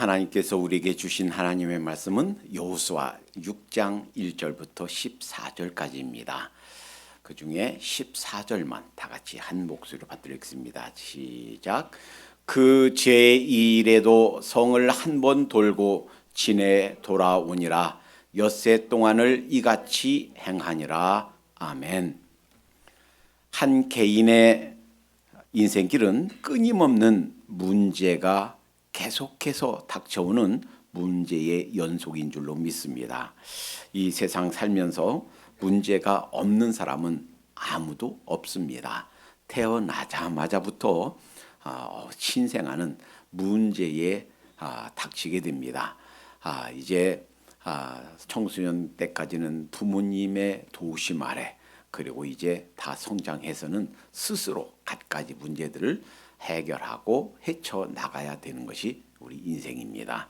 하나님께서 우리에게 주신 하나님의 말씀은 여호수아 6장 1절부터 14절까지입니다. 그 중에 14절만 다 같이 한 목소리로 받들겠습니다. 시작. 그 제2일에도 성을 한 번 돌고 진에 돌아오니라. 엿새 동안을 이같이 행하니라. 아멘. 한 개인의 인생길은 끊임없는 문제가 계속해서 닥쳐오는 문제의 연속인 줄로 믿습니다. 이 세상 살면서 문제가 없는 사람은 아무도 없습니다. 태어나자마자부터 신생아는 문제에 닥치게 됩니다. 이제 청소년 때까지는 부모님의 도우심 아래, 그리고 이제 다 성장해서는 스스로 갖가지 문제들을 해결하고 헤쳐나가야 되는 것이 우리 인생입니다.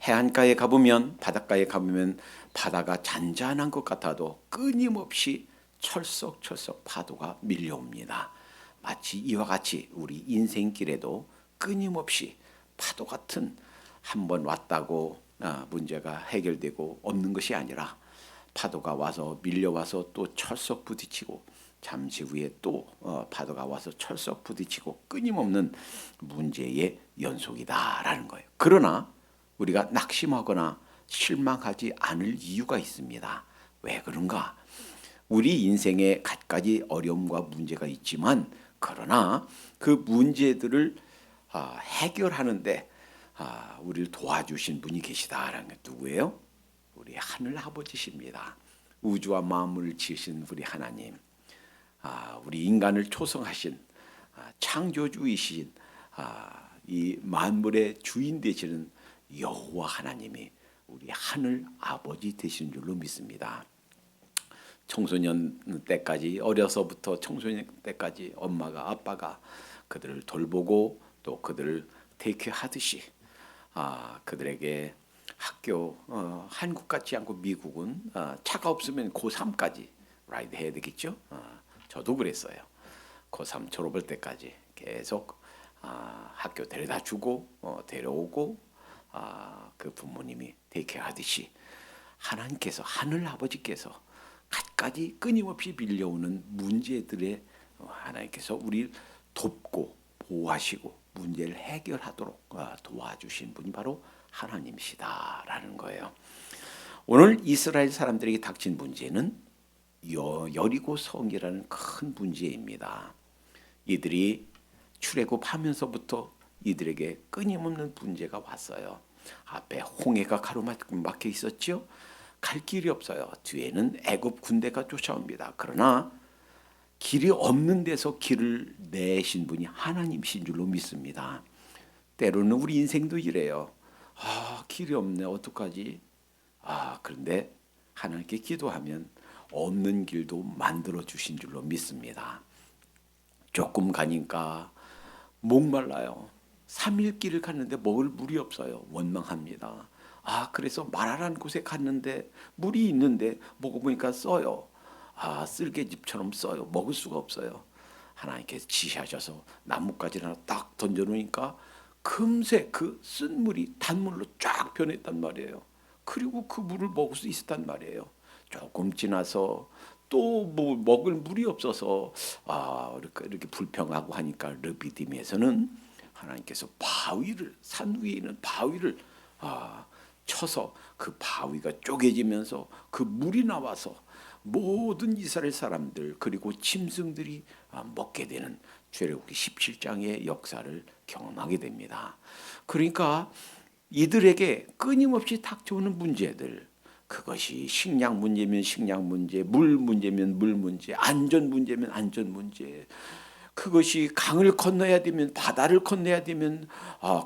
해안가에 가보면, 바닷가에 가보면 바다가 잔잔한 것 같아도 끊임없이 철썩철썩 파도가 밀려옵니다. 마치 이와 같이 우리 인생길에도 끊임없이 파도 같은, 한번 왔다고 문제가 해결되고 없는 것이 아니라 파도가 와서 밀려와서 또 철썩 부딪히고, 잠시 후에 또 파도가 와서 철썩 부딪히고, 끊임없는 문제의 연속이다라는 거예요. 그러나 우리가 낙심하거나 실망하지 않을 이유가 있습니다. 왜 그런가? 우리 인생에 갖가지 어려움과 문제가 있지만, 그러나 그 문제들을 해결하는데 우리를 도와주신 분이 계시다라는 게 누구예요? 우리 하늘 아버지십니다. 우주와 만물을 지으신 우리 하나님, 우리 인간을 초성하신 창조주이신 이 만물의 주인 되시는 여호와 하나님이 우리 하늘 아버지 되신 줄로 믿습니다. 청소년 때까지, 어려서부터 청소년 때까지 엄마가, 아빠가 그들을 돌보고 또 그들을 테이크하듯이 그들에게 학교, 한국 같지 않고 미국은 차가 없으면 고3까지 라이드 해야 되겠죠. 저도 그랬어요. 고3 졸업할 때까지 계속 학교 데려다 주고 데려오고, 그 부모님이 테이크하듯이 하나님께서, 하늘 아버지께서 갖가지 끊임없이 밀려오는 문제들에 하나님께서 우리를 돕고 보호하시고 문제를 해결하도록 도와주신 분이 바로 하나님이시다라는 거예요. 오늘 이스라엘 사람들에게 닥친 문제는 여리고 성이라는 큰 문제입니다. 이들이 출애굽하면서부터 이들에게 끊임없는 문제가 왔어요. 앞에 홍해가 가로막혀 있었죠. 갈 길이 없어요. 뒤에는 애굽 군대가 쫓아옵니다. 그러나 길이 없는 데서 길을 내신 분이 하나님이신 줄로 믿습니다. 때로는 우리 인생도 이래요. 길이 없네, 어떡하지? 그런데 하나님께 기도하면 없는 길도 만들어 주신 줄로 믿습니다. 조금 가니까 목말라요. 3일 길을 갔는데 먹을 물이 없어요. 원망합니다. 그래서 마라란 곳에 갔는데 물이 있는데 먹어보니까 써요. 쓸개집처럼 써요. 먹을 수가 없어요. 하나님께서 지시하셔서 나뭇가지를 하나 딱 던져놓으니까 금세 그 쓴 물이 단물로 쫙 변했단 말이에요. 그리고 그 물을 먹을 수 있었단 말이에요. 조금 지나서 또 뭐 먹을 물이 없어서 이렇게 불평하고 하니까 르비딤에서는 하나님께서 바위를, 산 위에 있는 바위를 쳐서 그 바위가 쪼개지면서 그 물이 나와서 모든 이스라엘 사람들, 그리고 짐승들이 먹게 되는 출애굽기 17장의 역사를 경험하게 됩니다. 그러니까 이들에게 끊임없이 닥쳐오는 문제들, 그것이 식량 문제면 식량 문제, 물 문제면 물 문제, 안전 문제면 안전 문제, 그것이 강을 건너야 되면, 바다를 건너야 되면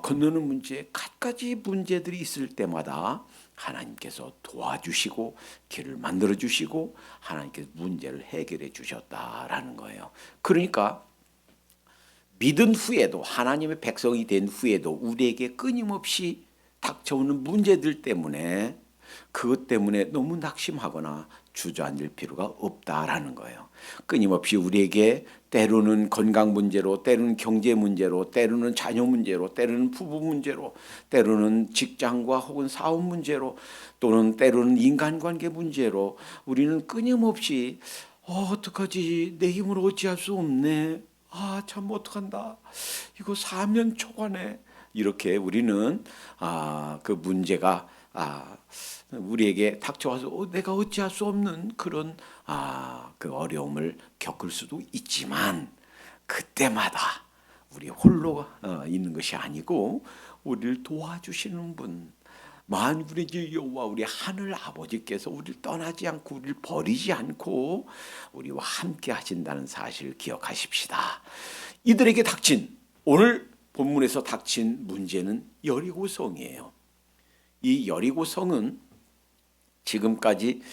건너는 문제, 갖가지 문제들이 있을 때마다 하나님께서 도와주시고 길을 만들어 주시고 하나님께서 문제를 해결해 주셨다라는 거예요. 그러니까 믿은 후에도, 하나님의 백성이 된 후에도 우리에게 끊임없이 닥쳐오는 문제들 때문에, 그것 때문에 너무 낙심하거나 주저앉을 필요가 없다라는 거예요. 끊임없이 우리에게 때로는 건강 문제로, 때로는 경제 문제로, 때로는 자녀 문제로, 때로는 부부 문제로, 때로는 직장과 혹은 사업 문제로, 또는 때로는 인간관계 문제로 우리는 끊임없이 어떡하지? 내 힘으로 어찌할 수 없네. 참 어떡한다. 이거 사면 초과네. 이렇게 우리는 그 문제가 우리에게 닥쳐와서 내가 어찌할 수 없는 그런 그 어려움을 겪을 수도 있지만, 그때마다 우리 홀로 있는 것이 아니고 우리를 도와주시는 분, 만군의 여호와 우리 하늘 아버지께서 우리를 떠나지 않고 우리를 버리지 않고 우리와 함께 하신다는 사실을 기억하십시다. 이들에게 닥친, 오늘 본문에서 닥친 문제는 여리고성이에요. 이 여리고성은 지금까지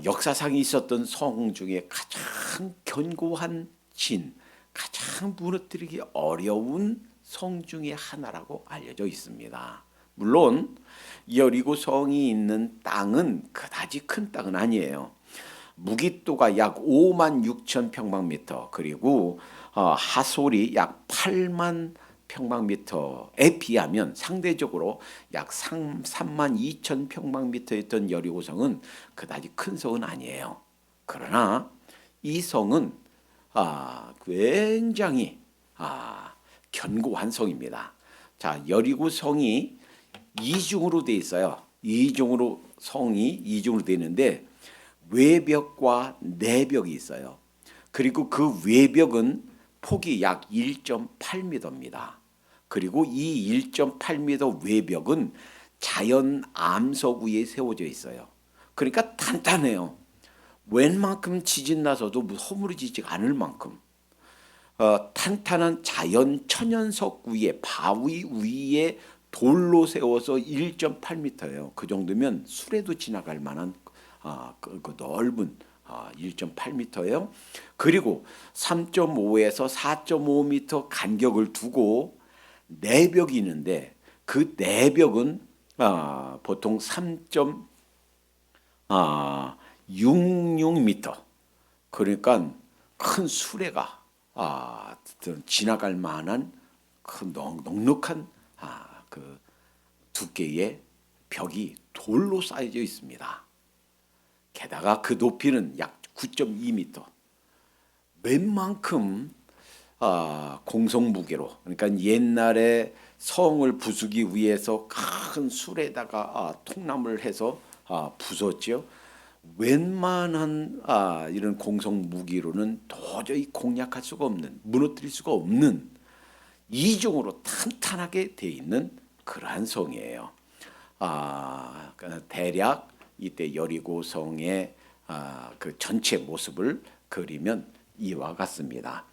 역사상에 있었던 성 중에 가장 견고한 가장 무너뜨리기 어려운 성 중에 하나라고 알려져 있습니다. 물론 여리고성이 있는 땅은 그다지 큰 땅은 아니에요. 무깃도가 약 5만 6천 평방미터, 그리고 하솔이 약 8만 평방미터에 비하면 상대적으로 약 3만 2천 평방미터였던 여리고성은 그다지 큰 성은 아니에요. 그러나 이 성은 굉장히 견고한 성입니다. 자, 여리고성이 이중으로 되어 있어요. 성이 이중으로 되어 있는데 외벽과 내벽이 있어요. 그리고 그 외벽은 폭이 약 1.8m입니다. 그리고 이 1.8m 외벽은 자연 암석 위에 세워져 있어요. 그러니까 탄탄해요. 웬만큼 지진 나서도 허물어지지 않을 만큼 탄탄한 자연 천연석 위에, 바위 위에 돌로 세워서 1.8m예요. 그 정도면 술에도 지나갈 만한 그 넓은 1.8m예요. 그리고 3.5에서 4.5m 간격을 두고 내벽이 있는데 그 내벽은 보통 3.66m, 그러니까 큰 수레가 지나갈 만한 큰 넉넉한 그 두께의 벽이 돌로 쌓여져 있습니다. 게다가 그 높이는 약 9.2m. 웬만큼 공성무게로, 그러니까 옛날에 성을 부수기 위해서 큰 술에다가 통나무를 해서 부쉈죠. 웬만한 이런 공성무기로는 도저히 공략할 수가 없는, 무너뜨릴 수가 없는 이중으로 탄탄하게 되어 있는 그러한 성이에요. 대략 이때 여리고성의 그 전체 모습을 그리면 이와 같습니다.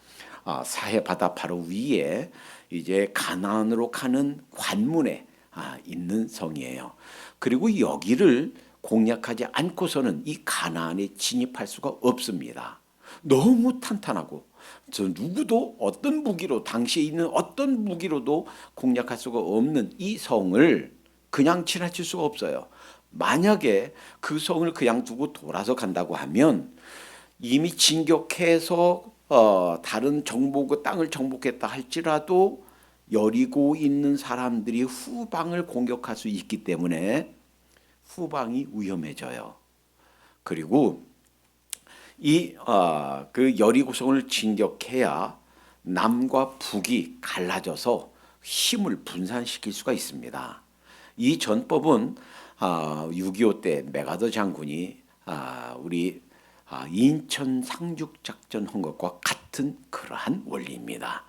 사해 바다 바로 위에 이제 가나안으로 가는 관문에 있는 성이에요. 그리고 여기를 공략하지 않고서는 이 가나안에 진입할 수가 없습니다. 너무 탄탄하고 저 누구도 어떤 무기로, 당시에 있는 어떤 무기로도 공략할 수가 없는 이 성을 그냥 지나칠 수가 없어요. 만약에 그 성을 그냥 두고 돌아서 간다고 하면 이미 진격해서 다른 땅을 정복했다 할지라도 여리고 있는 사람들이 후방을 공격할 수 있기 때문에 후방이 위험해져요. 그리고 그 여리고성을 진격해야 남과 북이 갈라져서 힘을 분산시킬 수가 있습니다. 이 전법은 6.25 때 메가더 장군이 우리 인천 상륙작전 한 것과 같은 그러한 원리입니다.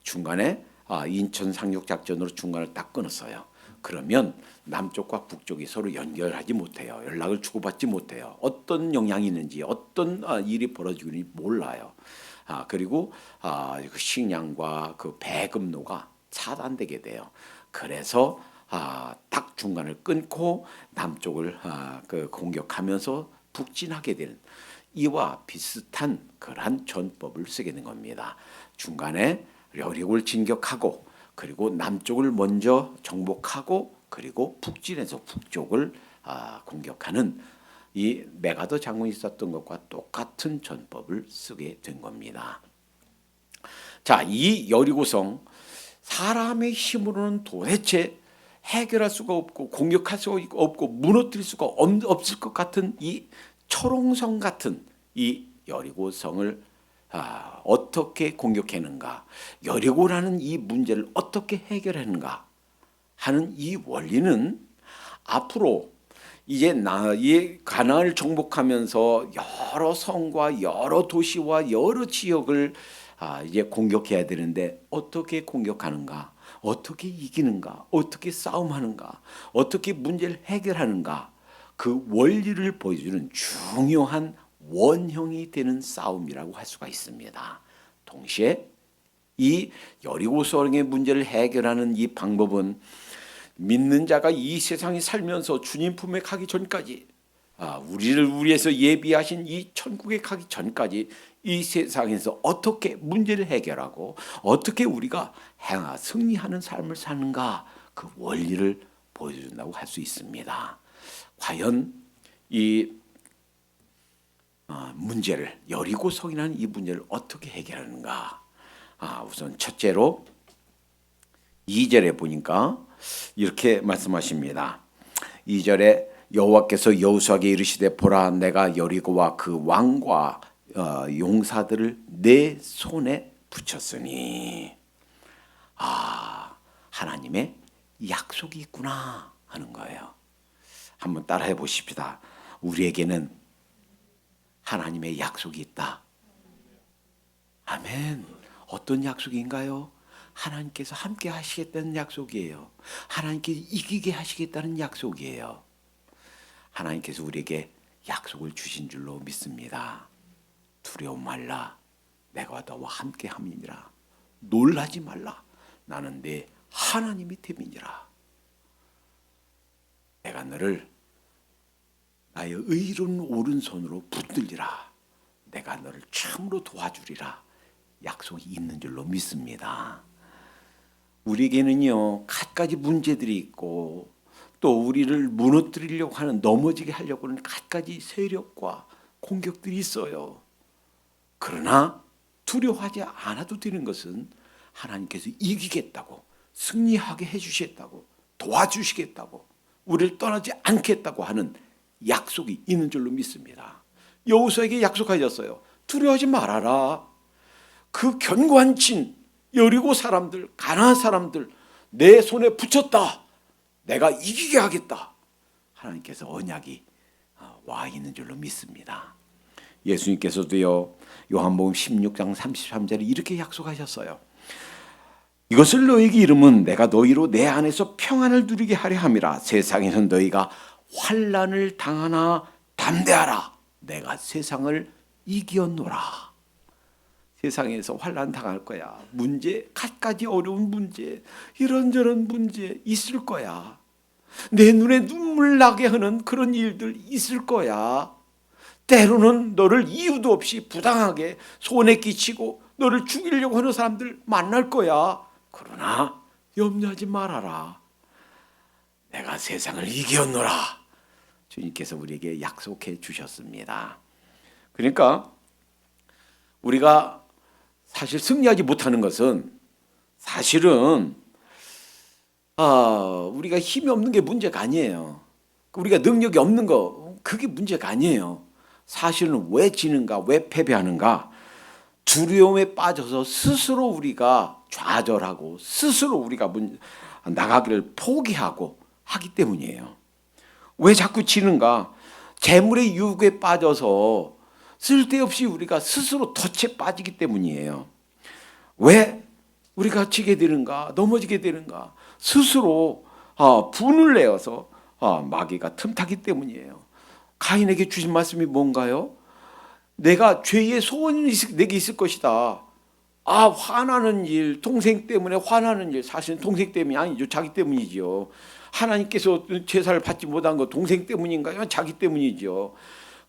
중간에 인천 상륙작전으로 중간을 딱 끊었어요. 그러면 남쪽과 북쪽이 서로 연결하지 못해요. 연락을 주고받지 못해요. 어떤 영향이 있는지, 어떤 일이 벌어지고 있는지 몰라요. 그리고 그 식량과 그 배급로가 차단되게 돼요. 그래서 딱 중간을 끊고 남쪽을 그 공격하면서 북진하게 되는 이와 비슷한 그러한 전법을 쓰게 된 겁니다. 중간에 여리고를 진격하고 그리고 남쪽을 먼저 정복하고 그리고 북진해서 북쪽을 공격하는 이 메가더 장군이 썼던 것과 똑같은 전법을 쓰게 된 겁니다. 자, 이 여리고성 사람의 힘으로는 도대체 해결할 수가 없고 공격할 수가 없고 무너뜨릴 수가 없을 것 같은 이 초롱성 같은 이 여리고성을 어떻게 공격했는가, 여리고라는 이 문제를 어떻게 해결했는가 하는 이 원리는 앞으로 이제 이 가나안을 정복하면서 여러 성과 여러 도시와 여러 지역을 이제 공격해야 되는데 어떻게 공격하는가, 어떻게 이기는가, 어떻게 싸움하는가, 어떻게 문제를 해결하는가, 그 원리를 보여주는 중요한 원형이 되는 싸움이라고 할 수가 있습니다. 동시에 이 여리고성의 문제를 해결하는 이 방법은 믿는 자가 이 세상에 살면서 주님 품에 가기 전까지, 우리를 위해서 예비하신 이 천국에 가기 전까지 이 세상에서 어떻게 문제를 해결하고 어떻게 우리가 승리하는 삶을 사는가, 그 원리를 보여준다고 할 수 있습니다. 과연 이 문제를, 여리고성이라는 이 문제를 어떻게 해결하는가? 우선 첫째로 2절에 보니까 이렇게 말씀하십니다. 2절에 여호와께서 여호수아에게 이르시되 보라, 내가 여리고와 그 왕과 용사들을 내 손에 붙였으니. 하나님의 약속이 있구나 하는 거예요. 한번 따라해 보십시다. 우리에게는 하나님의 약속이 있다. 아멘. 어떤 약속인가요? 하나님께서 함께 하시겠다는 약속이에요. 하나님께서 이기게 하시겠다는 약속이에요. 하나님께서 우리에게 약속을 주신 줄로 믿습니다. 두려움 말라, 내가 너와 함께 함이니라. 놀라지 말라, 나는 네 하나님이 됨이니라. 내가 너를 나의 의로운 오른손으로 붙들리라. 내가 너를 참으로 도와주리라. 약속이 있는 줄로 믿습니다. 우리에게는요, 갖가지 문제들이 있고 또 우리를 무너뜨리려고 하는, 넘어지게 하려고 하는 갖가지 세력과 공격들이 있어요. 그러나 두려워하지 않아도 되는 것은 하나님께서 이기겠다고, 승리하게 해주시겠다고, 도와주시겠다고, 우리를 떠나지 않겠다고 하는 약속이 있는 줄로 믿습니다. 여호수아에게 약속하셨어요. 두려워하지 말아라. 그 견고한 진, 여리고 사람들, 가나안 사람들 내 손에 붙였다. 내가 이기게 하겠다. 하나님께서 언약이 와 있는 줄로 믿습니다. 예수님께서도요, 요한복음 16장 33절에 이렇게 약속하셨어요. 이것을 너희에게 이름은 내가 너희로 내 안에서 평안을 누리게 하려 함이라. 세상에서 너희가 환난을 당하나 담대하라. 내가 세상을 이겼노라. 세상에서 환난 당할 거야. 문제, 갖가지 어려운 문제, 이런저런 문제 있을 거야. 내 눈에 눈물 나게 하는 그런 일들 있을 거야. 때로는 너를 이유도 없이 부당하게 손에 끼치고 너를 죽이려고 하는 사람들 만날 거야. 그러나 염려하지 말아라. 내가 세상을 이겼노라. 주님께서 우리에게 약속해 주셨습니다. 그러니까 우리가 사실 승리하지 못하는 것은 사실은 우리가 힘이 없는 게 문제가 아니에요. 우리가 능력이 없는 거, 그게 문제가 아니에요. 사실은 왜 지는가, 왜 패배하는가? 두려움에 빠져서 스스로 우리가 좌절하고 스스로 우리가 나가기를 포기하고 하기 때문이에요. 왜 자꾸 지는가? 재물의 유혹에 빠져서 쓸데없이 우리가 스스로 덫에 빠지기 때문이에요. 왜 우리가 지게 되는가, 넘어지게 되는가? 스스로 분을 내어서 마귀가 틈타기 때문이에요. 가인에게 주신 말씀이 뭔가요? 내가 죄의 소원이 내게 있을 것이다. 화나는 일, 동생 때문에 화나는 일, 사실은 동생 때문이 아니죠. 자기 때문이죠. 하나님께서 제사를 받지 못한 거 동생 때문인가요? 자기 때문이죠.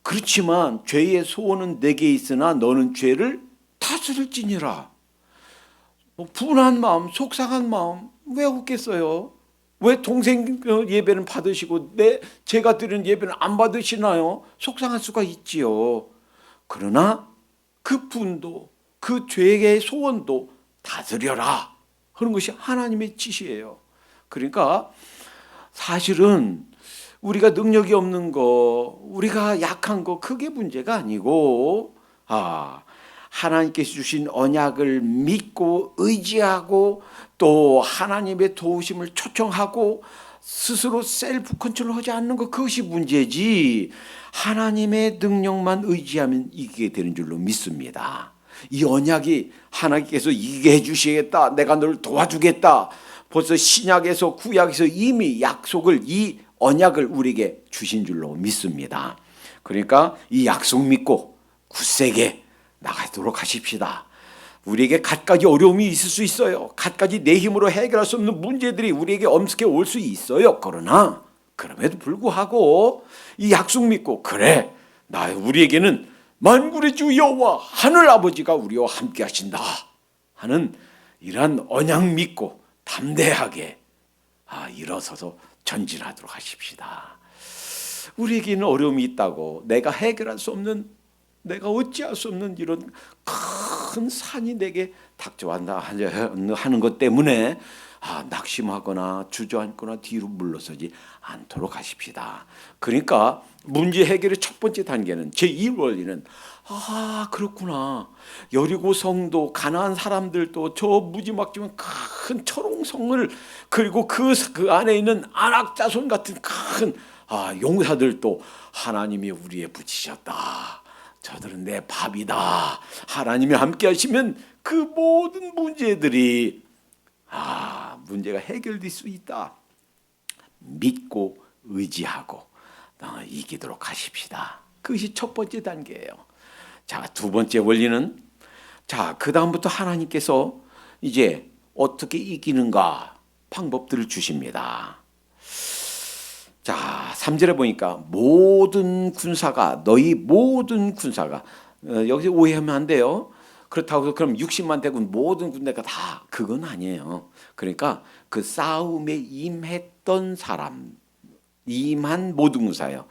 그렇지만 죄의 소원은 내게 있으나 너는 죄를 다스릴지니라. 분한 마음, 속상한 마음 왜 없겠어요? 왜 동생 예배는 받으시고 제가 드리는 예배는 안 받으시나요? 속상할 수가 있지요. 그러나 그 분도 그 죄의 소원도 다 드려라 하는 것이 하나님의 지시예요. 그러니까 사실은 우리가 능력이 없는 거, 우리가 약한 거 그게 문제가 아니고 하나님께서 주신 언약을 믿고 의지하고 또 하나님의 도우심을 초청하고 스스로 셀프 컨트롤하지 않는 것, 그것이 문제지, 하나님의 능력만 의지하면 이기게 되는 줄로 믿습니다. 이 언약이 하나님께서 이기게 해주시겠다, 내가 널 도와주겠다, 벌써 신약에서 구약에서 이미 약속을, 이 언약을 우리에게 주신 줄로 믿습니다. 그러니까 이 약속 믿고 굳세게 나가도록 하십시다. 우리에게 갖가지 어려움이 있을 수 있어요. 갖가지 내 힘으로 해결할 수 없는 문제들이 우리에게 엄습해 올 수 있어요. 그러나 그럼에도 불구하고 이 약속 믿고, 그래, 우리에게는 만군의 주 여호와 하늘 아버지가 우리와 함께 하신다 하는 이러한 언약 믿고 담대하게 일어서서 전진하도록 하십시다. 우리에게는 어려움이 있다고, 내가 해결할 수 없는, 내가 어찌할 수 없는 이런 큰 산이 내게 닥쳐왔다 하는 것 때문에 낙심하거나 주저앉거나 뒤로 물러서지 않도록 하십시다. 그러니까 문제 해결의 첫 번째 단계는, 제2원리는 그렇구나, 여리고 성도, 가나안 사람들도 저 무지막지한 큰 초롱성을, 그리고 그 안에 있는 아낙 자손 같은 큰 용사들도 하나님이 우리에 붙이셨다, 저들은 내 밥이다, 하나님이 함께 하시면 그 모든 문제들이 문제가 해결될 수 있다, 믿고 의지하고 이기도록 하십시다. 그것이 첫 번째 단계예요. 자, 두 번째 원리는, 그 다음부터 하나님께서 이제 어떻게 이기는가 방법들을 주십니다. 자, 3절에 보니까 너희 모든 군사가, 여기서 오해하면 안 돼요. 그렇다고 해서 그럼 60만 대군 모든 군대가 다, 그건 아니에요. 그러니까 그 싸움에 임했던 사람, 임한 모든 군사예요.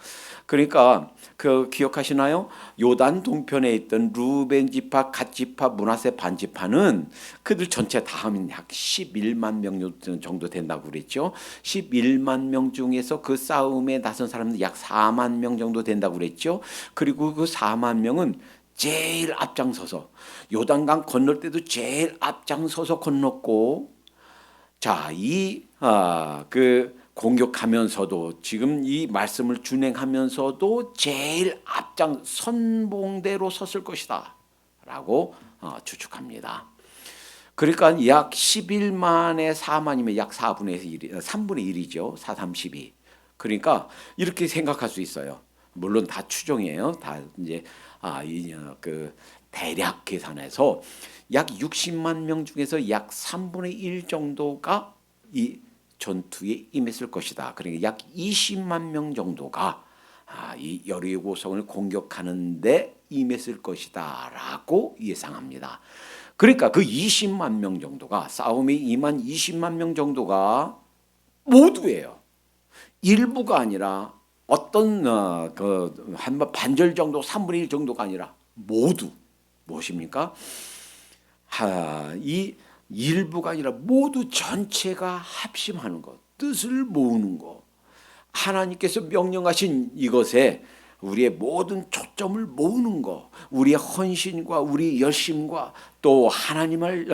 그러니까 그 기억하시나요? 요단 동편에 있던 루벤 지파, 갓 지파, 므낫세 반 지파는 그들 전체 다 하면 약 11만 명 정도 된다고 그랬죠. 11만 명 중에서 그 싸움에 나선 사람은 약 4만 명 정도 된다고 그랬죠. 그리고 그 4만 명은 제일 앞장서서 요단강 건널 때도 제일 앞장서서 건넜고, 공격하면서도 지금 이 말씀을 준행하면서도 제일 앞장 선봉대로 섰을 것이다 라고 추측합니다. 그러니까 약 11만에 4만이면 약 4분의 1, 3분의 1이죠. 4, 32. 그러니까 이렇게 생각할 수 있어요. 물론 다 추정이에요. 다 이제 대략 계산해서 약 60만 명 중에서 약 3분의 1 정도가 이 전투에 임했을 것이다. 그러니까 약 20만 명 정도가 이 여리고성을 공격하는 데 임했을 것이다 라고 예상합니다. 그러니까 그 20만 명 정도가, 싸움에 임한 20만 명 정도가 모두예요. 일부가 아니라 어떤 한 반절 정도, 3분의 1 정도가 아니라 모두. 무엇입니까? 이 일부가 아니라 모두 전체가 합심하는 것, 뜻을 모으는 것, 하나님께서 명령하신 이것에 우리의 모든 초점을 모으는 것, 우리의 헌신과 우리의 열심과 또 하나님을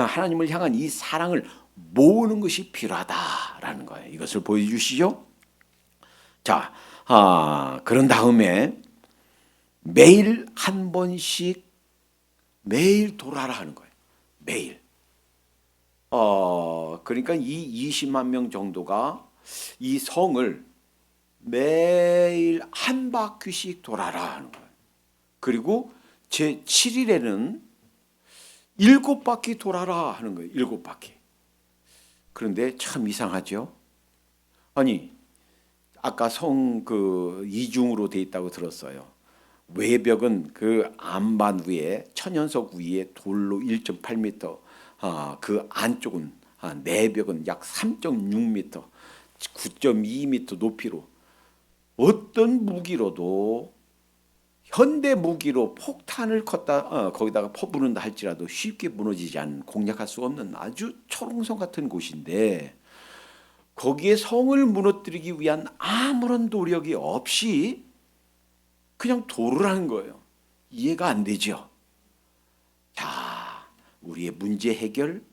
향한 이 사랑을 모으는 것이 필요하다라는 거예요. 이것을 보여주시죠. 자, 그런 다음에 매일 한 번씩 매일 돌아라 하는 거예요. 매일. 그러니까 이 20만 명 정도가 이 성을 매일 한 바퀴씩 돌아라 하는 거예요. 그리고 제 7일에는 7바퀴 돌아라 하는 거예요. 7바퀴. 그런데 참 이상하죠. 아니, 아까 성 이중으로 돼 있다고 들었어요. 외벽은 그 안반 위에, 천연석 위에 돌로 1.8m, 그 안쪽은 내벽은 약 3.6m, 9.2m 높이로 어떤 무기로도 현대 무기로 폭탄을 거기다가 퍼부는다 할지라도 쉽게 무너지지 않는 공략할 수 없는 아주 초롱성 같은 곳인데 거기에 성을 무너뜨리기 위한 아무런 노력이 없이 그냥 도를 하는 거예요. 이해가 안 되죠. 자, 우리의 문제 해결,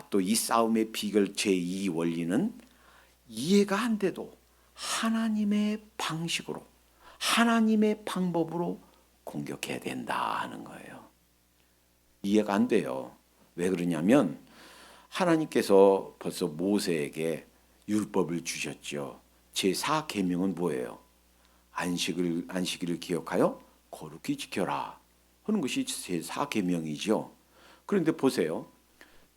또 이 싸움의 비결 제2 원리는 이해가 안 돼도 하나님의 방식으로 하나님의 방법으로 공격해야 된다 하는 거예요. 이해가 안 돼요. 왜 그러냐면 하나님께서 벌써 모세에게 율법을 주셨죠. 제4계명은 뭐예요? 안식일을 기억하여 거룩히 지켜라 하는 것이 제4계명이죠. 그런데 보세요.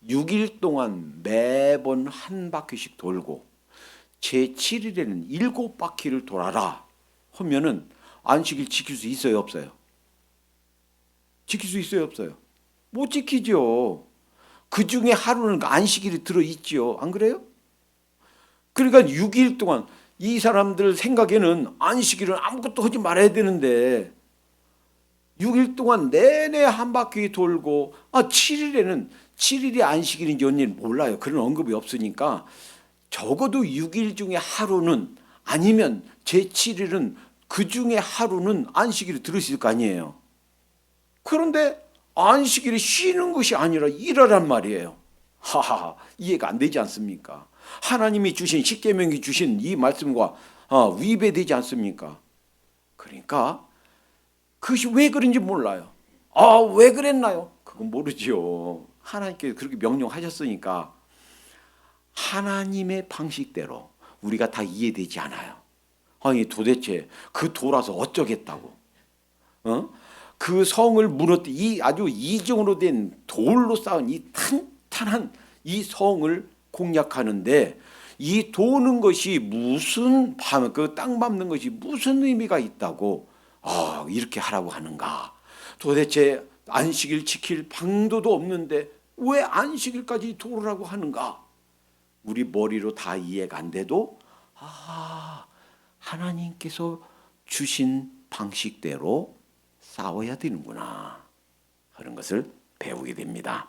6일 동안 매번 한 바퀴씩 돌고 제7일에는 7바퀴를 돌아라 하면은 안식일 지킬 수 있어요, 없어요? 지킬 수 있어요, 없어요? 못 지키죠. 그 중에 하루는 안식일이 들어있죠. 안 그래요? 그러니까 6일 동안 이 사람들 생각에는 안식일은 아무것도 하지 말아야 되는데 6일 동안 내내 한 바퀴 돌고 7일이 안식일인지 언니 몰라요. 그런 언급이 없으니까 적어도 6일 중에 하루는 아니면 제7일은 그 중에 하루는 안식일이 들어있을 거 아니에요. 그런데 안식일이 쉬는 것이 아니라 일하란 말이에요. 하하, 이해가 안 되지 않습니까? 하나님이 주신 십계명이 주신 이 말씀과 위배되지 않습니까? 그러니까 그것이 왜 그런지 몰라요. 왜 그랬나요? 그건 모르죠. 하나님께서 그렇게 명령하셨으니까 하나님의 방식대로 우리가 다 이해되지 않아요. 아니 도대체 그 돌아서 어쩌겠다고? 그 성을 이 아주 이중으로 된 돌로 쌓은 이 탄탄한 이 성을 공략하는데 이 도는 것이 무슨 그 땅 밟는 것이 무슨 의미가 있다고 이렇게 하라고 하는가? 도대체 안식일 지킬 방도도 없는데 왜 안식일까지 도르라고 하는가? 우리 머리로 다 이해가 안 돼도 하나님께서 주신 방식대로 싸워야 되는구나 하는 것을 배우게 됩니다.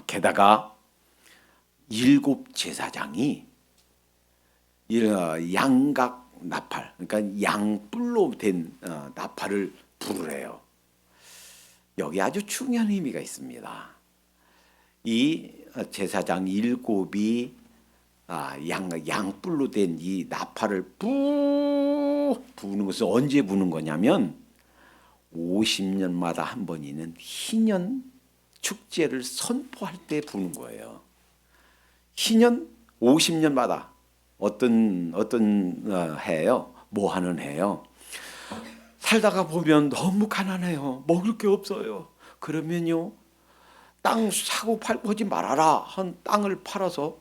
게다가 7 제사장이 양각 나팔, 그러니까 양뿔로 된 나팔을 부르래요. 여기 아주 중요한 의미가 있습니다. 이 제사장 7이 양뿔로 된 이 나팔을 부는 것은 언제 부는 거냐면 50년마다 한 번 있는 희년 축제를 선포할 때 부는 거예요. 희년 50년마다 어떤 해요? 뭐 하는 해요? 살다가 보면 너무 가난해요. 먹을 게 없어요. 그러면요, 땅 사고 팔고 하지 말아라 한 땅을 팔아서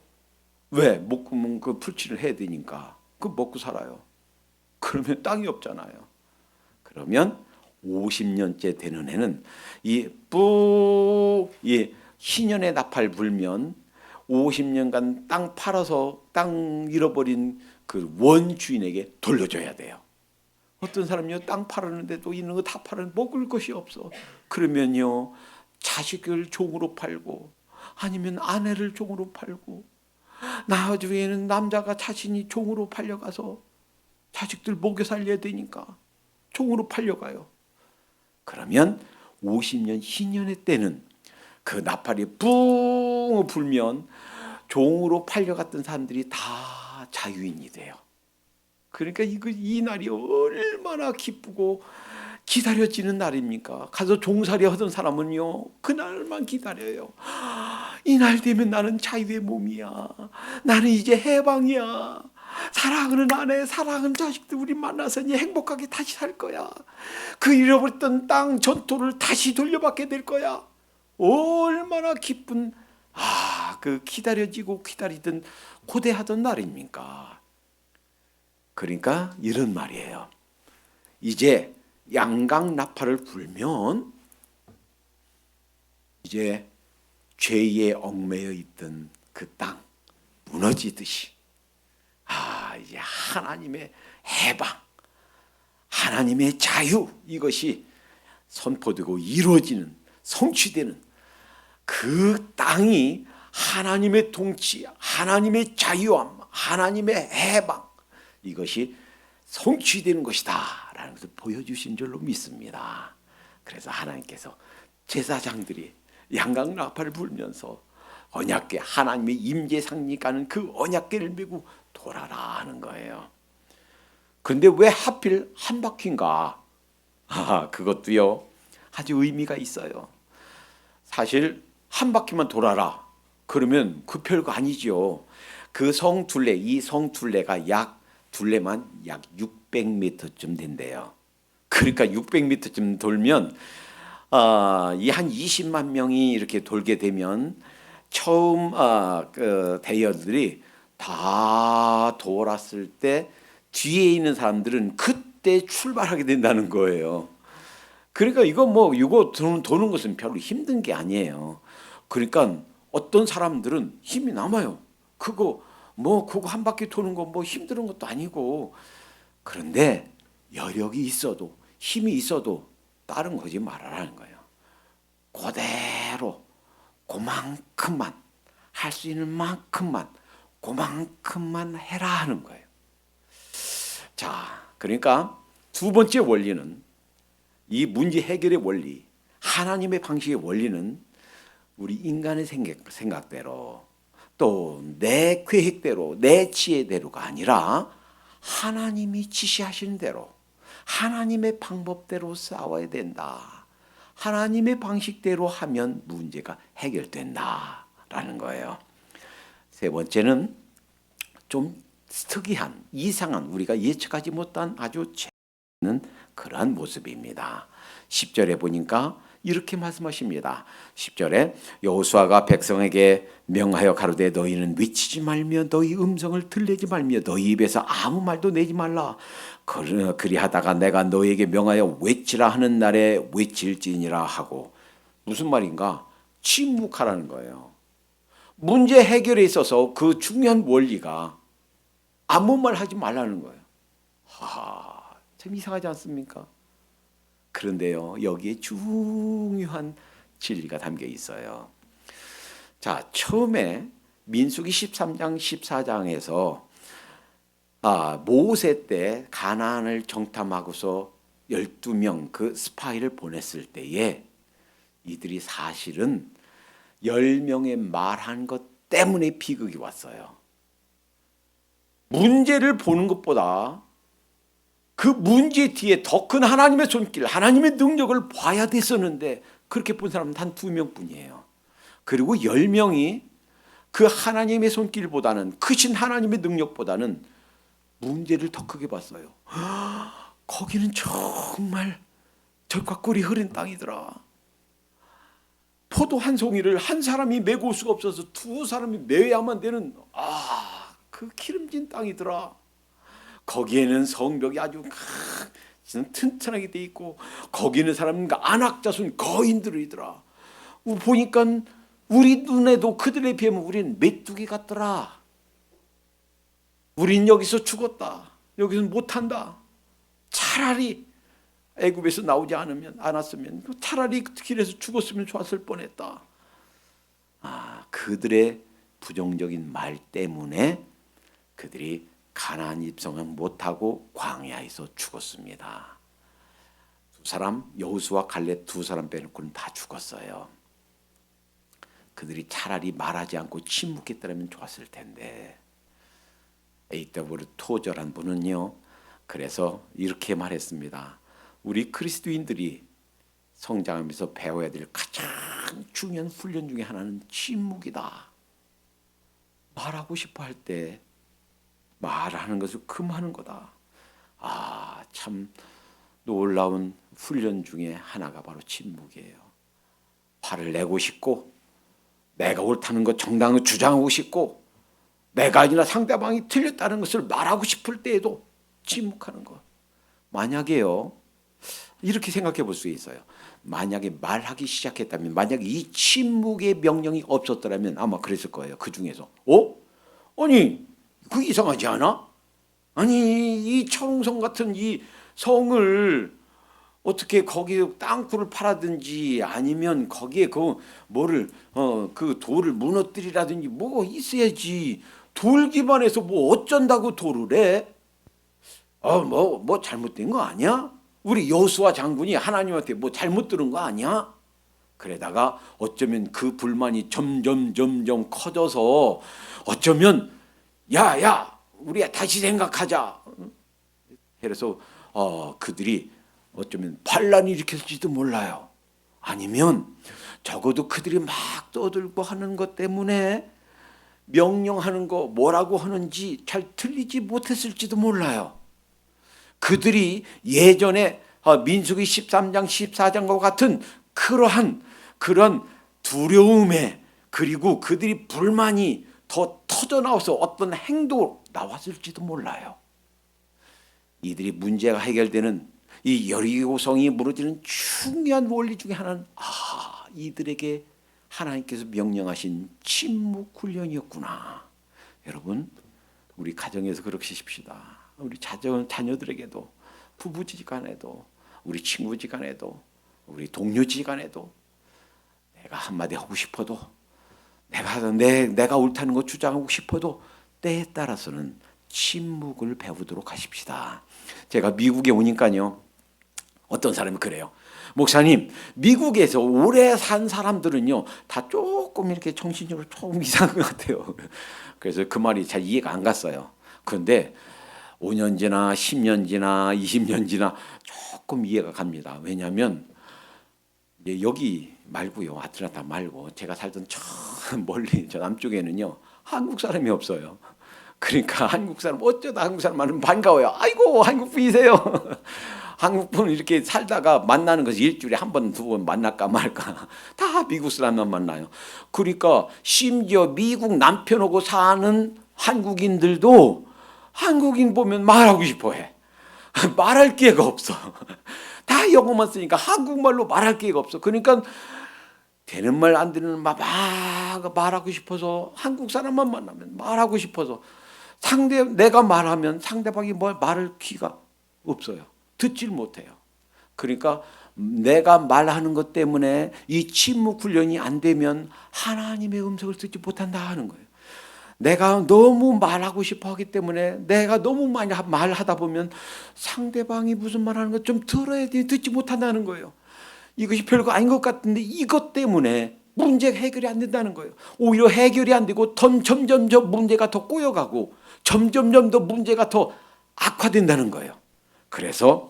왜? 먹고 그 풀칠을 해야 되니까 그 먹고 살아요. 그러면 땅이 없잖아요. 그러면 50년째 되는 해는 이 희년의 나팔 불면 50년간 땅 팔아서 땅 잃어버린 그 원주인에게 돌려줘야 돼요. 어떤 사람이요, 땅 팔았는데도 있는 거 다 팔았는데 먹을 것이 없어. 그러면요, 자식을 종으로 팔고 아니면 아내를 종으로 팔고 나중에는 남자가 자신이 종으로 팔려가서 자식들 먹여 살려야 되니까 종으로 팔려가요. 그러면 50년 희년의 때는 그 나팔이 뿡 불면 종으로 팔려갔던 사람들이 다 자유인이 돼요. 그러니까 이 날이 얼마나 기쁘고 기다려지는 날입니까? 가서 종살이 하던 사람은요, 그날만 기다려요. 이 날 되면 나는 자유의 몸이야. 나는 이제 해방이야. 사랑하는 아내, 사랑하는 자식들 우리 만나서 이제 행복하게 다시 살 거야. 그 잃어버렸던 땅 전토를 다시 돌려받게 될 거야. 얼마나 기쁜 그 기다려지고 기다리던 고대하던 날입니까? 그러니까 이런 말이에요. 이제 양각 나팔을 불면 이제 죄에 얽매여 있던 그 땅, 무너지듯이 이제 하나님의 해방, 하나님의 자유, 이것이 선포되고 이루어지는, 성취되는 그 땅이 하나님의 통치, 하나님의 자유함, 하나님의 해방, 이것이 성취되는 것이다 라는 것을 보여주신 줄로 믿습니다. 그래서 하나님께서 제사장들이 양강나팔을 불면서 언약궤, 하나님의 임재상이 가는 그 언약궤를 메고 돌아라 하는 거예요. 그런데 왜 하필 한 바퀴인가? 그것도요 아주 의미가 있어요. 사실 한 바퀴만 돌아라 그러면 그 별거 아니죠. 그 성둘레, 이 성둘레가 둘레만 약 600m쯤 된대요. 그러니까 600m쯤 돌면 이 한 20만 명이 이렇게 돌게 되면 처음 그 대여들이 다 돌았을 때 뒤에 있는 사람들은 그때 출발하게 된다는 거예요. 그러니까 이거 도는 것은 별로 힘든 게 아니에요. 그러니까 어떤 사람들은 힘이 남아요. 그거 한 바퀴 도는 거 힘든 것도 아니고. 그런데 여력이 있어도 힘이 있어도 다른 거지 말아라는 거예요. 그대로 그만큼만 할 수 있는 만큼만 그만큼만 해라 하는 거예요. 자, 그러니까 두 번째 원리는 이 문제 해결의 원리, 하나님의 방식의 원리는 우리 인간의 생각대로 또 내 계획대로 내 지혜대로가 아니라 하나님이 지시하시는 대로 하나님의 방법대로 싸워야 된다. 하나님의 방식대로 하면 문제가 해결된다라는 거예요. 세 번째는 좀 특이한, 이상한, 우리가 예측하지 못한 아주 재미있는 그러한 모습입니다. 10절에 보니까 이렇게 말씀하십니다. 10절에 여호수아가 백성에게 명하여 가로되 너희는 외치지 말며 너희 음성을 들리지 말며 너희 입에서 아무 말도 내지 말라. 그리하다가 내가 너희에게 명하여 외치라 하는 날에 외칠지니라 하고. 무슨 말인가? 침묵하라는 거예요. 문제 해결에 있어서 그 중요한 원리가 아무 말 하지 말라는 거예요. 참 이상하지 않습니까? 그런데요, 여기에 중요한 진리가 담겨 있어요. 자, 처음에 민수기 13장 14장에서 모세 때 가나안을 정탐하고서 12명 그 스파이를 보냈을 때에 이들이 사실은 10명의 말한 것 때문에 비극이 왔어요. 문제를 보는 것보다 그 문제 뒤에 더 큰 하나님의 손길, 하나님의 능력을 봐야 됐었는데 그렇게 본 사람은 단 2명뿐이에요. 그리고 10명이 그 하나님의 손길보다는, 크신 하나님의 능력보다는 문제를 더 크게 봤어요. 거기는 정말 젖과 꿀이 흐른 땅이더라. 포도 한 송이를 한 사람이 메고 올 수가 없어서 두 사람이 메야만 되는 그 기름진 땅이더라. 거기에는 성벽이 아주 튼튼하게 돼 있고 거기 있는 사람은 안악자손 거인들이더라. 보니까 우리 눈에도 그들에 비하면 우리는 메뚜기 같더라. 우린 여기서 죽었다. 여기서 못한다. 차라리 애굽에서 나오지 않았으면 차라리 길에서 죽었으면 좋았을 뻔했다. 그들의 부정적인 말 때문에 그들이 가나안 입성을 못하고 광야에서 죽었습니다. 두 사람, 여호수아 갈렙 두 사람 빼놓고는 다 죽었어요. 그들이 차라리 말하지 않고 침묵했더라면 좋았을 텐데. A.W. 토저란 분은요, 그래서 이렇게 말했습니다. 우리 그리스도인들이 성장하면서 배워야 될 가장 중요한 훈련 중에 하나는 침묵이다. 말하고 싶어 할 때 말하는 것을 금하는 거다. 참 놀라운 훈련 중에 하나가 바로 침묵이에요. 화를 내고 싶고 내가 옳다는 것 정당을 주장하고 싶고 내가 아니라 상대방이 틀렸다는 것을 말하고 싶을 때에도 침묵하는 것. 만약에요, 이렇게 생각해 볼 수 있어요. 만약에 말하기 시작했다면, 만약에 이 침묵의 명령이 없었더라면 아마 그랬을 거예요. 그 중에서 아니, 그 이상하지 않아? 아니, 이 철옹성 같은 이 성을 어떻게 거기에 땅굴을 파라든지 아니면 거기에 그 뭐를 그 돌을 무너뜨리라든지 뭐 있어야지. 돌 기반에서 뭐 어쩐다고 돌을 해? 뭐 잘못된 거 아니야? 우리 여호수아 장군이 하나님한테 뭐 잘못 들은 거 아니야? 그러다가 어쩌면 그 불만이 점점 커져서 어쩌면 야야 우리 다시 생각하자. 그래서 그들이 어쩌면 반란이 일으켰을지도 몰라요. 아니면 적어도 그들이 막 떠들고 하는 것 때문에 명령하는 거 뭐라고 하는지 잘 들리지 못했을지도 몰라요. 그들이 예전에 민수기 13장 14장과 같은 그런 두려움에 그리고 그들이 불만이 더 터져나와서 어떤 행동으로 나왔을지도 몰라요. 이들이 문제가 해결되는 이 여리고성이 무너지는 중요한 원리 중에 하나는 이들에게 하나님께서 명령하신 침묵 훈련이었구나. 여러분 우리 가정에서 그렇게 하십시다. 우리 자녀들에게도 부부지간에도 우리 친구지간에도 우리 동료지간에도 내가 한마디 하고 싶어도 내가 옳다는 거 주장하고 싶어도 때에 따라서는 침묵을 배우도록 하십시다. 제가 미국에 오니까요. 어떤 사람이 그래요. 목사님, 미국에서 오래 산 사람들은요, 다 조금 이렇게 정신적으로 조금 이상한 것 같아요. 그래서 그 말이 잘 이해가 안 갔어요. 그런데 5년 지나 10년 지나 20년 지나 조금 이해가 갑니다. 왜냐하면 여기 말고요, 아틀란타 말고 제가 살던 저 멀리 저 남쪽에는요, 한국 사람이 없어요. 그러니까 한국 사람 어쩌다 한국 사람 만나면 반가워요. 아이고 한국 분이세요. 한국 분 이렇게 살다가 만나는 것이 일주일에 한 번, 두 번 만날까 말까. 다 미국 사람만 만나요. 그러니까 심지어 미국 남편하고 사는 한국인들도 한국인 보면 말하고 싶어해. 말할 기회가 없어. 다 영어만 쓰니까 한국말로 말할 기회가 없어. 그러니까 되는 말 안 되는 말 막 말하고 싶어서 한국 사람만 만나면 말하고 싶어서 내가 말하면 상대방이 뭘 말할 기회가 없어요. 듣질 못해요. 그러니까 내가 말하는 것 때문에 이 침묵 훈련이 안 되면 하나님의 음성을 듣지 못한다 하는 거예요. 내가 너무 말하고 싶어 하기 때문에 내가 너무 많이 말하다 보면 상대방이 무슨 말하는 거 좀 들어야 돼 듣지 못한다는 거예요. 이것이 별거 아닌 것 같은데 이것 때문에 문제가 해결이 안 된다는 거예요. 오히려 해결이 안 되고 점점 문제가 더 꼬여가고 점점 더 문제가 더 악화된다는 거예요. 그래서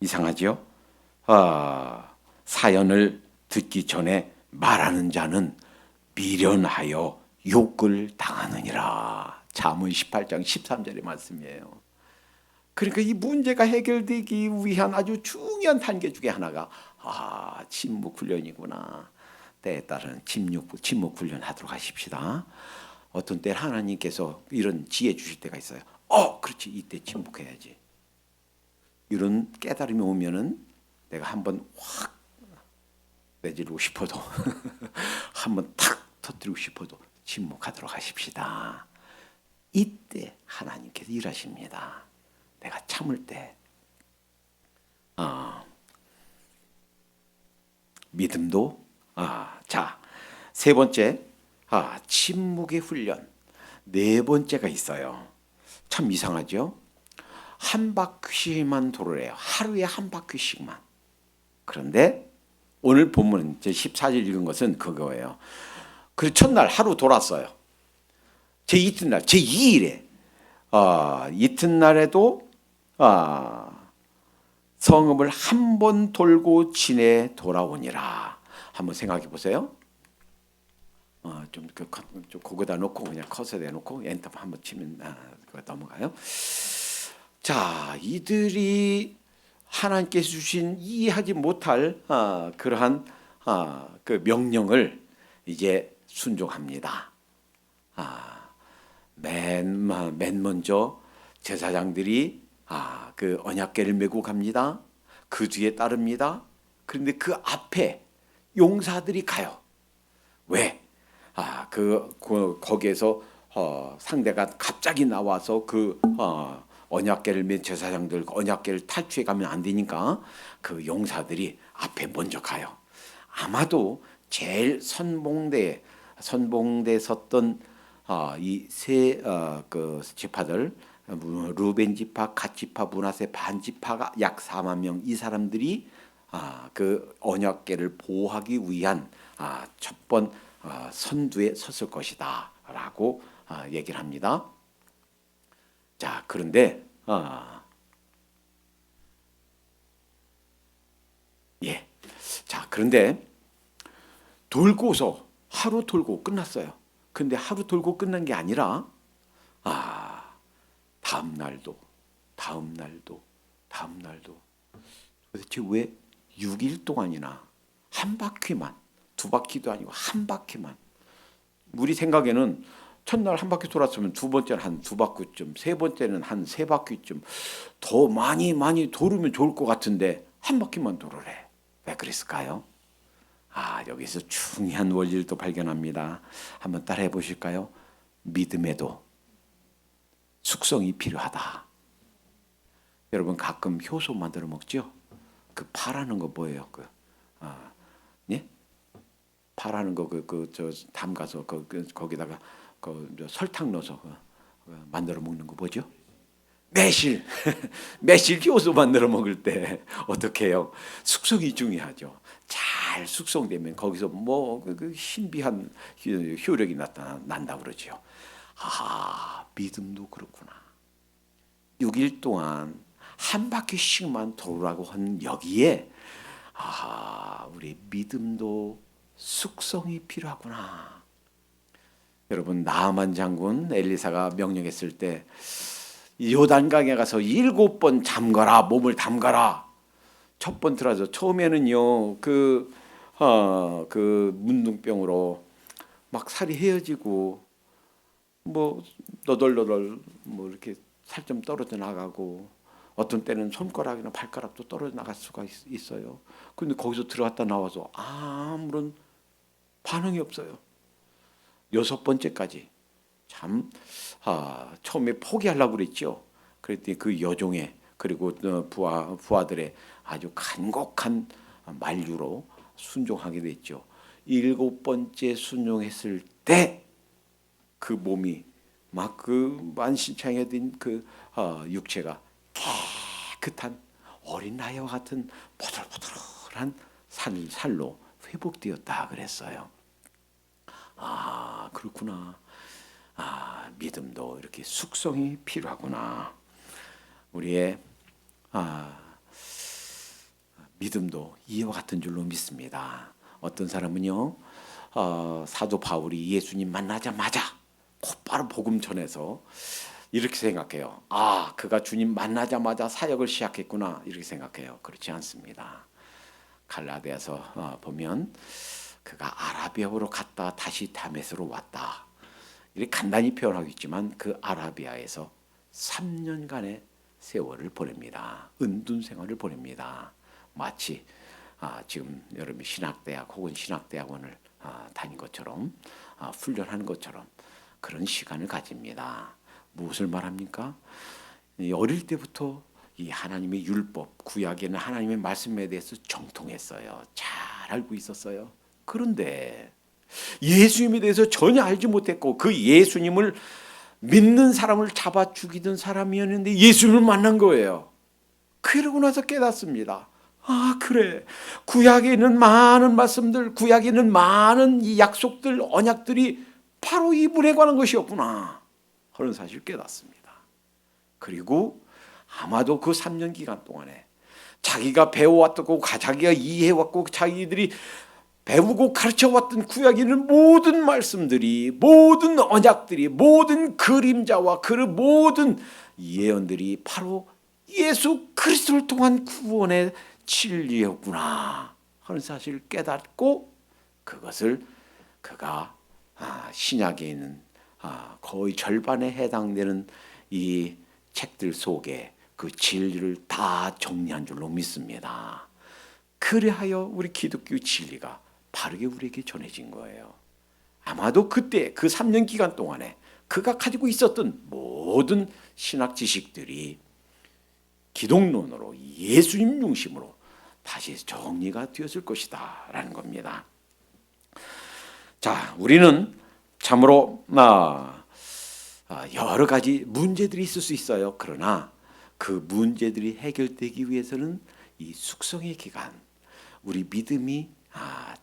이상하죠? 사연을 듣기 전에 말하는 자는 미련하여 욕을 당하느니라. 잠언 18장 13절의 말씀이에요. 그러니까 이 문제가 해결되기 위한 아주 중요한 단계 중에 하나가 침묵 훈련이구나. 때에 따른 침묵 훈련하도록 하십시다. 어떤 때 하나님께서 이런 지혜 주실 때가 있어요. 그렇지, 이때 침묵해야지. 이런 깨달음이 오면은 내가 한번 확 내지르고 싶어도 한번 탁 터뜨리고 싶어도 침묵하도록 하십시다. 이때 하나님께서 일하십니다. 내가 참을 때 믿음도 자, 세 번째 침묵의 훈련. 네 번째가 있어요. 참 이상하죠? 한 바퀴만 돌으래요. 하루에 한 바퀴씩만. 그런데 오늘 본문 제 14절 읽은 것은 그거예요. 그리고 첫날 하루 돌았어요. 제 이튿날, 제 2일에 이튿날에도 성읍을 한 번 돌고 지내 돌아오니라. 한번 생각해 보세요. 좀 거기다 놓고 그냥 컷에 놓고 엔터 한번 치면 넘어가요. 자, 이들이 하나님께서 주신 이해하지 못할 그러한 그 명령을 이제 순종합니다. 맨 먼저 제사장들이 그 언약궤를 메고 갑니다. 그 뒤에 따릅니다. 그런데 그 앞에 용사들이 가요. 왜? 거기에서 상대가 갑자기 나와서 언약궤를 맨 제사장들 언약궤를 탈취해 가면 안 되니까 그 용사들이 앞에 먼저 가요. 아마도 제일 선봉대에 섰던 이 세 그 지파들, 루벤 지파, 갓 지파, 므낫세 반 지파가 약 4만 명, 이 사람들이 그 언약궤를 보호하기 위한 첫 번 선두에 섰을 것이다라고 얘기를 합니다. 자, 그런데 예, 자, 그런데 돌고서 하루 돌고 끝났어요. 근데 하루 돌고 끝난 게 아니라 다음 날도 도대체 왜 6일 동안이나 한 바퀴만, 두 바퀴도 아니고 한 바퀴만, 우리 생각에는 첫날 한 바퀴 돌았으면 두 번째는 한 두 바퀴쯤, 세 번째는 한 세 바퀴쯤 더 많이 돌으면 좋을 것 같은데 한 바퀴만 돌으래. 왜 그랬을까요? 여기서 중요한 원리를 또 발견합니다. 한번 따라해 보실까요? 믿음에도 숙성이 필요하다. 여러분 가끔 효소 만들어 먹죠? 그 파라는 거 뭐예요? 예? 파라는 거 저 담가서 거기다가 설탕 넣어서 만들어 먹는 거 뭐죠? 매실 매실 효소 만들어 먹을 때 어떻게 해요? 숙성이 중요하죠. 잘 숙성되면 거기서 그 신비한 효력이 난다 그러죠. 믿음도 그렇구나. 6일 동안 한 바퀴씩만 돌으라고 한 여기에 우리 믿음도 숙성이 필요하구나. 여러분 나아만 장군 엘리사가 명령했을 때 요단강에 가서 7번 잠가라, 몸을 담가라. 첫 번 들어서 처음에는요 그 문둥병으로 막 살이 헤어지고 너덜너덜 이렇게 살 좀 떨어져 나가고 어떤 때는 손가락이나 발가락도 떨어져 나갈 수가 있어요. 그런데 거기서 들어갔다 나와서 아무런 반응이 없어요. 6번째까지 참 처음에 포기하려고 그랬죠. 그랬더니 그 여종의 그리고 부하들의 아주 간곡한 만류로 순종하게 됐죠. 7번째 순종했을 때 그 몸이 막 그 만신창에 든 그 육체가 깨끗한 어린 아이와 같은 보들보들한 살로 회복되었다 그랬어요. 그렇구나. 믿음도 이렇게 숙성이 필요하구나. 우리의 믿음도 이와 같은 줄로 믿습니다. 어떤 사람은요, 사도 바울이 예수님 만나자마자 곧바로 복음 전해서 이렇게 생각해요. 그가 주님 만나자마자 사역을 시작했구나 이렇게 생각해요. 그렇지 않습니다. 갈라디아서 보면 그가 아라비아로 갔다 다시 다메스로 왔다. 이렇게 간단히 표현하고 있지만 그 아라비아에서 3년간의 세월을 보냅니다. 은둔 생활을 보냅니다. 마치 지금 여러분이 신학대학 혹은 신학대학원을 다닌 것처럼 훈련하는 것처럼 그런 시간을 가집니다. 무엇을 말합니까? 어릴 때부터 이 하나님의 율법, 구약에는 하나님의 말씀에 대해서 정통했어요. 잘 알고 있었어요. 그런데 예수님에 대해서 전혀 알지 못했고 그 예수님을 믿는 사람을 잡아 죽이던 사람이었는데 예수님을 만난 거예요. 그러고 나서 깨닫습니다. 그래. 구약에 있는 많은 말씀들, 구약에 있는 많은 이 약속들, 언약들이 바로 이분에 관한 것이었구나 하는 사실을 깨닫습니다. 그리고 아마도 그 3년 기간 동안에 자기가 배워왔고 자기가 이해해왔고 자기들이 배우고 가르쳐왔던 구약에 있는 모든 말씀들이, 모든 언약들이, 모든 그림자와 그 모든 예언들이 바로 예수 그리스도를 통한 구원의 진리였구나 하는 사실을 깨닫고 그것을 그가 신약에 있는 거의 절반에 해당되는 이 책들 속에 그 진리를 다 정리한 줄로 믿습니다. 그리하여 우리 기독교 진리가 바르게 우리에게 전해진 거예요. 아마도 그때 그 3년 기간 동안에 그가 가지고 있었던 모든 신학 지식들이 기독론으로 예수님 중심으로 다시 정리가 되었을 것이다 라는 겁니다. 자, 우리는 참으로 여러 가지 문제들이 있을 수 있어요. 그러나 그 문제들이 해결되기 위해서는 이 숙성의 기간, 우리 믿음이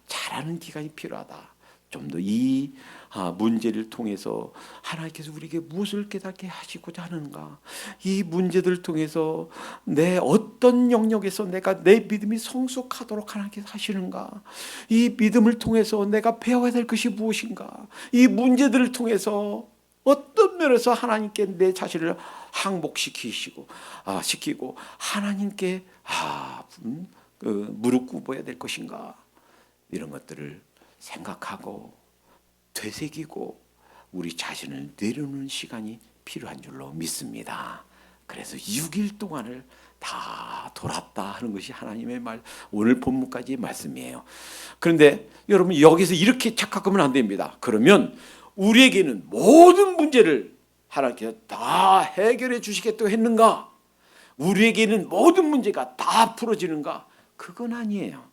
자라는 기간이 필요하다. 좀 더 이 문제를 통해서 하나님께서 우리에게 무엇을 깨닫게 하시고자 하는가, 이 문제들을 통해서 내 어떤 영역에서 내가 내 믿음이 성숙하도록 하나님께서 하시는가, 이 믿음을 통해서 내가 배워야 될 것이 무엇인가, 이 문제들을 통해서 어떤 면에서 하나님께 내 자신을 항복시키시고 시키고 하나님께 무릎 꿇어야 될 것인가, 이런 것들을 생각하고 되새기고 우리 자신을 내려놓는 시간이 필요한 줄로 믿습니다. 그래서 6일 동안을 다 돌았다 하는 것이 하나님의 말, 오늘 본문까지의 말씀이에요. 그런데 여러분, 여기서 이렇게 착각하면 안 됩니다. 그러면 우리에게는 모든 문제를 하나님께서 다 해결해 주시겠다고 했는가? 우리에게는 모든 문제가 다 풀어지는가? 그건 아니에요.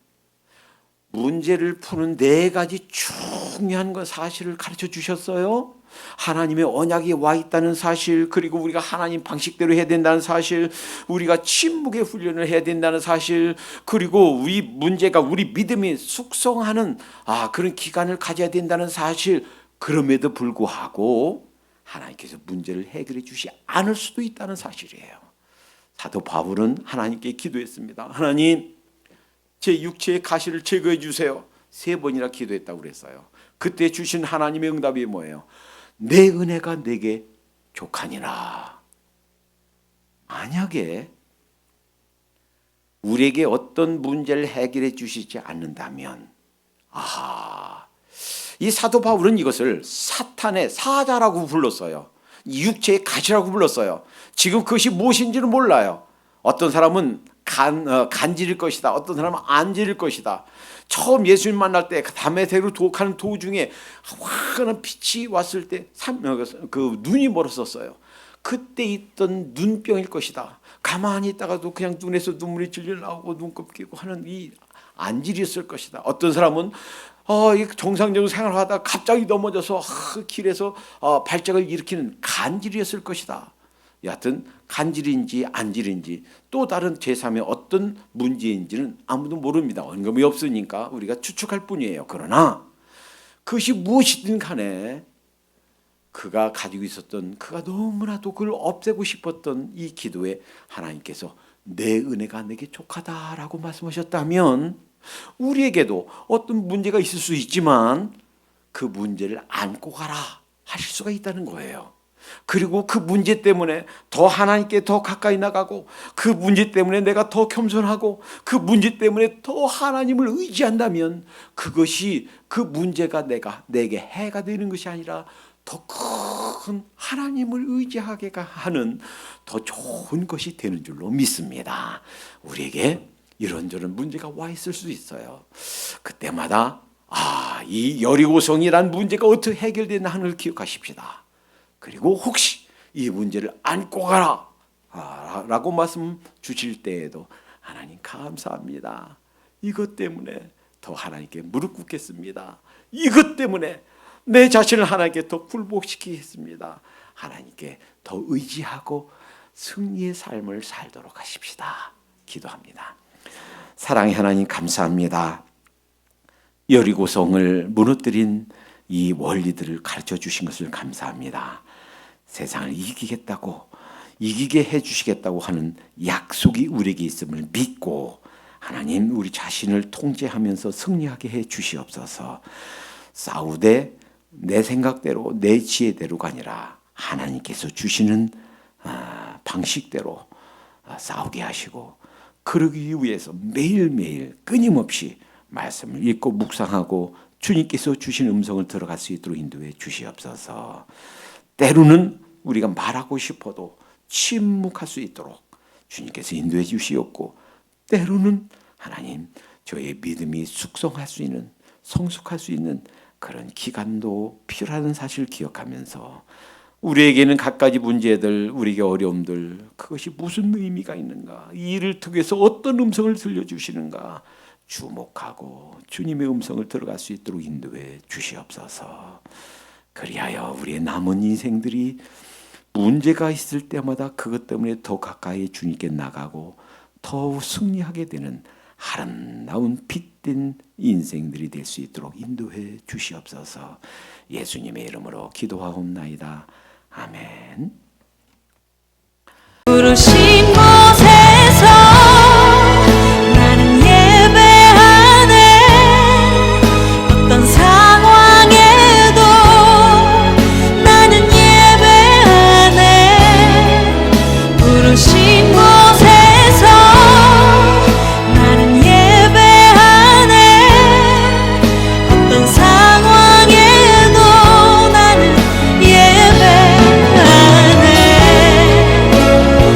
문제를 푸는 4가지 중요한 사실을 가르쳐 주셨어요. 하나님의 언약이 와 있다는 사실, 그리고 우리가 하나님 방식대로 해야 된다는 사실, 우리가 침묵의 훈련을 해야 된다는 사실, 그리고 우리 문제가 우리 믿음이 숙성하는 그런 기간을 가져야 된다는 사실. 그럼에도 불구하고 하나님께서 문제를 해결해 주시 않을 수도 있다는 사실이에요. 사도 바울은 하나님께 기도했습니다. 하나님, 제 육체의 가시를 제거해 주세요. 3번이나 기도했다고 그랬어요. 그때 주신 하나님의 응답이 뭐예요? 내 은혜가 내게 족하니라. 만약에 우리에게 어떤 문제를 해결해 주시지 않는다면, 이 사도 바울은 이것을 사탄의 사자라고 불렀어요. 육체의 가시라고 불렀어요. 지금 그것이 무엇인지는 몰라요. 어떤 사람은 간지릴 것이다. 어떤 사람은 안 지릴 것이다. 처음 예수님 만날 때 다메섹으로 도곡하는 도중에 화끈한 빛이 왔을 때 그 눈이 멀었었어요. 그때 있던 눈병일 것이다. 가만히 있다가도 그냥 눈에서 눈물이 질질 나오고 눈곱 끼고 하는 이 안질이었을 것이다. 어떤 사람은 정상적으로 생활하다가 갑자기 넘어져서 길에서 발작을 일으키는 간질이었을 것이다. 여하튼 간질인지 안질인지 또 다른 제3의 어떤 문제인지는 아무도 모릅니다. 언급이 없으니까 우리가 추측할 뿐이에요. 그러나 그것이 무엇이든 간에 그가 가지고 있었던, 그가 너무나도 그걸 없애고 싶었던 이 기도에 하나님께서 내 은혜가 내게 족하다라고 말씀하셨다면, 우리에게도 어떤 문제가 있을 수 있지만 그 문제를 안고 가라 하실 수가 있다는 거예요. 그리고 그 문제 때문에 더 하나님께 더 가까이 나가고, 그 문제 때문에 내가 더 겸손하고, 그 문제 때문에 더 하나님을 의지한다면 그것이, 그 문제가 내게 해가 되는 것이 아니라 더 큰 하나님을 의지하게 하는 더 좋은 것이 되는 줄로 믿습니다. 우리에게 이런저런 문제가 와 있을 수 있어요. 그때마다 이 여리고성이란 문제가 어떻게 해결되나 하는 걸 기억하십시다. 그리고 혹시 이 문제를 안고 가라 라고 말씀 주실 때에도 하나님 감사합니다. 이것 때문에 더 하나님께 무릎 꿇겠습니다. 이것 때문에 내 자신을 하나님께 더 굴복시키겠습니다. 하나님께 더 의지하고 승리의 삶을 살도록 하십시다. 기도합니다. 사랑의 하나님, 감사합니다. 여리고성을 무너뜨린 이 원리들을 가르쳐 주신 것을 감사합니다. 세상을 이기게 해주시겠다고 하는 약속이 우리에게 있음을 믿고, 하나님, 우리 자신을 통제하면서 승리하게 해 주시옵소서. 싸우되 내 생각대로 내 지혜대로가 아니라 하나님께서 주시는 방식대로 싸우게 하시고, 그러기 위해서 매일매일 끊임없이 말씀을 읽고 묵상하고 주님께서 주신 음성을 들어갈 수 있도록 인도해 주시옵소서. 때로는 우리가 말하고 싶어도 침묵할 수 있도록 주님께서 인도해 주시옵고, 때로는 하나님, 저의 믿음이 숙성할 수 있는, 성숙할 수 있는 그런 기간도 필요한 사실을 기억하면서 우리에게는 갖가지 문제들, 우리에게 어려움들, 그것이 무슨 의미가 있는가, 이 일을 통해서 어떤 음성을 들려주시는가 주목하고 주님의 음성을 들어갈 수 있도록 인도해 주시옵소서. 그리하여 우리의 남은 인생들이 문제가 있을 때마다 그것 때문에 더 가까이 주님께 나가고 더 승리하게 되는 아름다운 빛된 인생들이 될 수 있도록 인도해 주시옵소서. 예수님의 이름으로 기도하옵나이다. 아멘.